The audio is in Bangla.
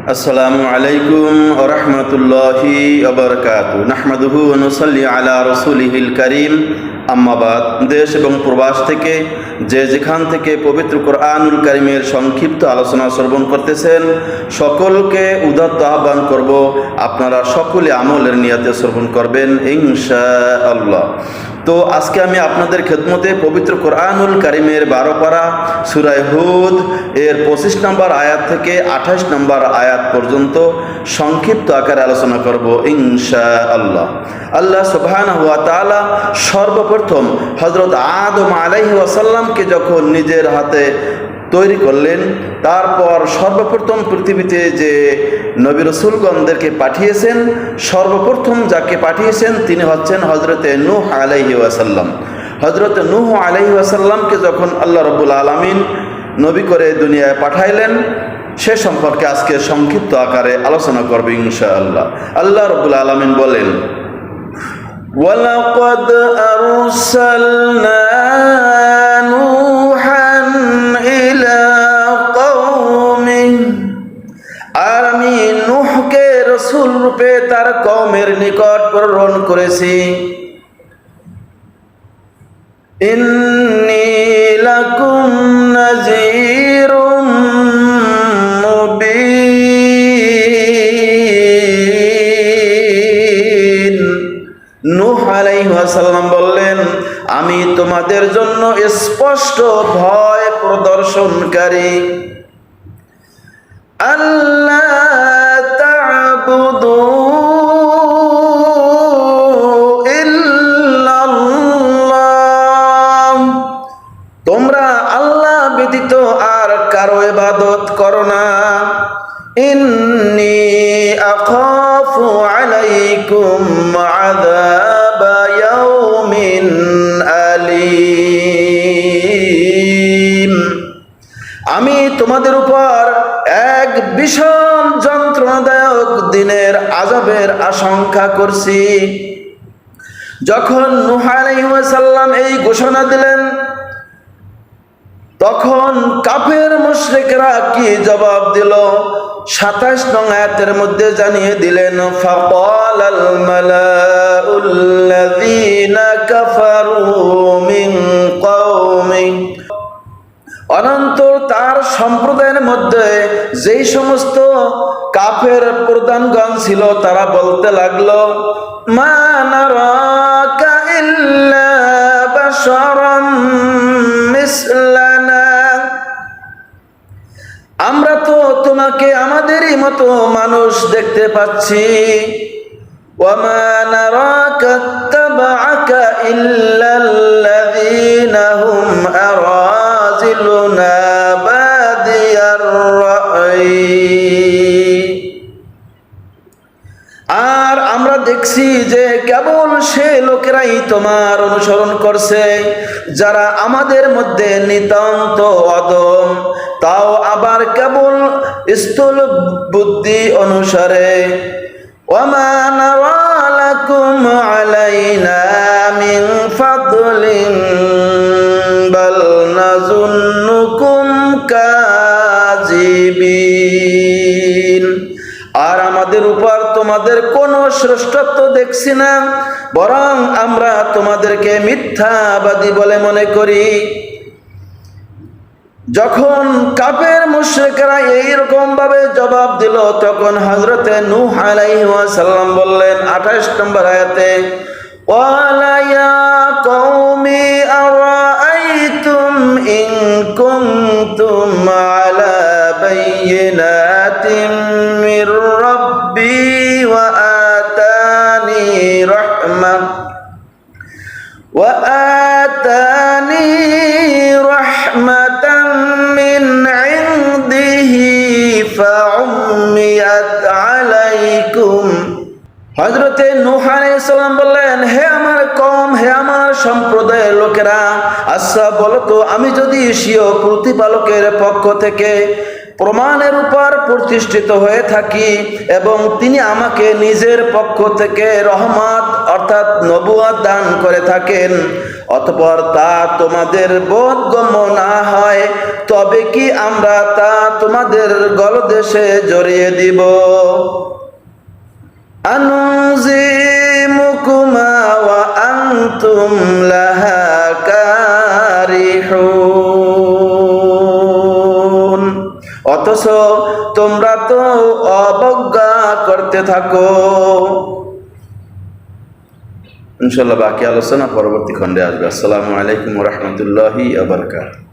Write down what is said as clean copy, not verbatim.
আসসালামু আলাইকুম ওয়া রাহমাতুল্লাহি ওয়া বারাকাতুহু। নাহমাদুহু ওয়া নুসাল্লি আলা রাসূলিহিল কারীম। আম্মা বাদ। দেশ এবং প্রবাস থেকে যে যেখান থেকে পবিত্র কোরআনুল কারীমের সংক্ষিপ্ত আলোচনা শ্রবণ করতেছেন, সকলকে উদাত্ত আহ্বান করব, আপনারা সকলে আমলের নিয়াতে শ্রবণ করবেন ইনশাআল্লাহ। তো আজকে আমি আপনাদের খেদমতে পবিত্র কোরআনুল কারীমের 12 পারা সূরা হুদ এর 25 নম্বর আয়াত থেকে 28 নম্বর আয়াত পর্যন্ত সংক্ষিপ্ত আকারে আলোচনা করব ইনশাআল্লাহ। আল্লাহ সুবহানাহু ওয়া তাআলা সর্বপ্রথম হযরত আদম আলাইহিস সালামকে যখন নিজের হাতে তৈরি করলেন, তারপর সর্বপ্রথম পৃথিবীতে যে নবী রাসূলগণদেরকে পাঠিয়েছেন, সর্বপ্রথম যাকে পাঠিয়েছেন তিনি হচ্ছেন হযরতে নূহ আলাইহিস সালাম। হযরতে নূহ আলাইহিস সালামকে যখন আল্লাহ রাব্বুল আলামিন নবী করে দুনিয়ায় পাঠাইলেন, সে সম্পর্কে আজকে সংক্ষিপ্ত আকারে আলোচনা করব ইনশাআল্লাহ। আল্লাহ রাব্বুল আলামিন বলেন, ওয়ালাকাদ আরসালনা নূহান ইলা কওমিহি, আর আমি নূহকে রাসূল রূপে তার কওমের নিকট প্রেরণ করেছি। ইন্নী লাকুম নাযীরুম মুবিন। নূহ আলাইহিস সালাম বললেন, আমি তোমাদের জন্য স্পষ্ট ভয় প্রদর্শনকারী। আল্লাহ তা'বুদু ইল্লাল্লাহ, তোমরা আল্লাহ ব্যতীত আর কারো ইবাদত করো না। ইন্নী আখাফু আলাইকুম আযাবা ইয়াউমিন আলীম, আমি তোমাদের উপর এক ভীষণ যন্ত্রণাদায়ক দিনের আযাবের আশঙ্কা করছি। যখন নূহ আলাইহিস সালাম এই ঘোষণা দিলেন, তখন কাফের মুশরিকরা কি জবাব দিল 27 নং আয়াতের মধ্যে জানিয়ে দিলেন, ফাকালাল মালাউল্লাযীনা কাফারু মিন কওমি, অনন্তর তার সম্প্রদায়ের মধ্যে যেই সমস্ত কাফের প্রধানগণ ছিল তারা বলতে লাগলো, মা নারাকা ইল্লা বাশারাম মিসলানা, আমরা তো তোমাকে আমাদেরই মতো মানুষ দেখতে পাচ্ছি। ওয়া মা নারাকা তাবাআকা ইল্লাল্লাযীনা হুম আরাযিলুনা বাদিয়ার রা'ই, আর আমরা দেখছি যে কেবল সে লোকেরাই তোমার অনুসরণ করছে যারা আমাদের মধ্যে নিতান্ত অদম, তাও আবার কেবল স্থূল বুদ্ধি অনুসারে। ওয়ামা নারা লাকুম আলাইনা মিন ফাদলিন বাল নাযুন্নুকুম কাযিবিন, আর আমাদের উপর তোমাদের কোনো শ্রেষ্ঠত্ব দেখছি না, বরং আমরা তোমাদেরকে মিথ্যাবাদী বলে মনে করি। যখন কাফের মুশরিকরা এইরকম ভাবে জবাব দিল, তখন হযরতে নূহ আলাইহিস সালাম বললেন 28 নম্বর আয়াতে, ওয়ালা ইয়া কওমি আরাআইতুম ইন কুনতুম আলা বায়িনাতিন মির রাব্বি ওয়া আতানি রাহমাতান মিন ইনদিহি ফাউম্মিয়াত আলাইকুম। হযরতে নূহ আলাইহিস সালাম বললেন, হে আমার কওম, হে আমার সম্প্রদায়ের লোকেরা, আচ্ছা বলো তো, আমি যদি স্বীয় প্রতিপালকের পক্ষ থেকে প্রমাণের উপর প্রতিষ্ঠিত হয়ে থাকি এবং তিনি আমাকে নিজের পক্ষ থেকে রহমত অর্থাৎ নবুয়ত দান করে থাকেন, অতঃপর তা তোমাদের বোধগম্য না হয়, তবে কি আমরা তা তোমাদের গলদেশে জড়িয়ে দিব? আনুজিমুকুমা ওয়া আনতুম লাহা কারিহুন, অথচ তোমরা তো অবজ্ঞা করতে থাকো। ইনশাআল্লাহ বাকি আলোচনা পরবর্তী খণ্ডে আসবে। আসসালামু আলাইকুম ওয়া রাহমাতুল্লাহি ওয়া বারাকাতুহু।